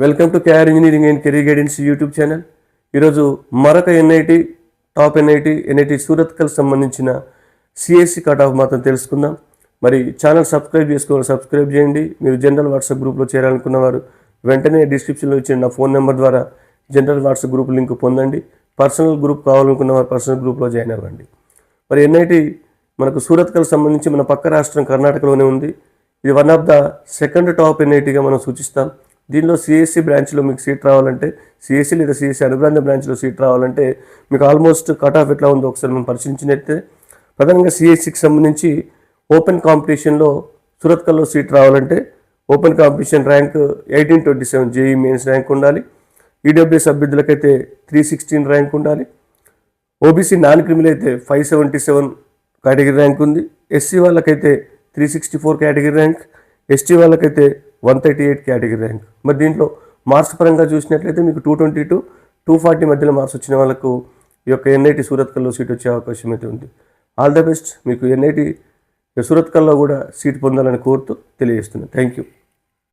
Welcome to KR engineering and career guidance YouTube channel. ఈరోజు మరొక NIT top NIT Surathkal సంబంధించిన CSE cut off మాత్రం తెలుసుకుందాం. మరి ఛానల్ సబ్స్క్రైబ్ చేయండి. మీరు జనరల్ వాట్సాప్ గ్రూప్లో చేరాలనుకున్న వారు వెంటనే డిస్క్రిప్షన్లో ఇచ్చిన నా ఫోన్ నెంబర్ ద్వారా జనరల్ వాట్సాప్ గ్రూప్ లింక్ పొందండి. పర్సనల్ గ్రూప్ కావాలనుకున్న వారు పర్సనల్ గ్రూప్లో జాయిన్ అవ్వండి. మరి ఎన్ఐటి మనకు సూరత్కల్ సంబంధించి మన పక్క రాష్ట్రం కర్ణాటకలోనే ఉంది. ఇది one of the second top ఎన్ఐటిగా మనం సూచిస్తాం. దీనిలో సిఎస్సి బ్రాంచ్లో మీకు సీట్ రావాలంటే, సిఎస్సి లేదా సిఎస్సి అనుబంధ బ్రాంచ్లో సీట్ రావాలంటే మీకు ఆల్మోస్ట్ కట్ ఆఫ్ ఎట్లా ఉందో ఒకసారి మనం పరిశీలించినట్టే, ప్రధానంగా సిఎస్సికి సంబంధించి ఓపెన్ కాంపిటీషన్లో సూరత్కల్లో సీట్ రావాలంటే open competition rank 1827 JEE mains rank ఉండాలి. ఈడబ్ల్యూఎస్ అభ్యర్థులకైతే 316 ర్యాంక్ ఉండాలి. ఓబీసీ నాన్ క్రిమినల్ అయితే 577 కేటగిరీ ర్యాంక్ ఉంది. ఎస్సీ వాళ్ళకైతే 364 కేటగిరీ ర్యాంక్, ఎస్టీ వాళ్ళకైతే 138 కేటగిరీ ర్యాంక్. మరి దీంట్లో మార్క్స్ పరంగా చూసినట్లయితే మీకు 220 to 240 మధ్యలో మార్క్స్ వచ్చిన వాళ్ళకు ఈ యొక్క ఎన్ఐటి సూరత్కల్లో సీట్ వచ్చే అవకాశం అయితే ఉంది. All the best. మీకు ఎన్ఐటి సూరత్కల్లో కూడా సీట్ పొందాలని కోరుతూ తెలియజేస్తున్నాను. Thank you.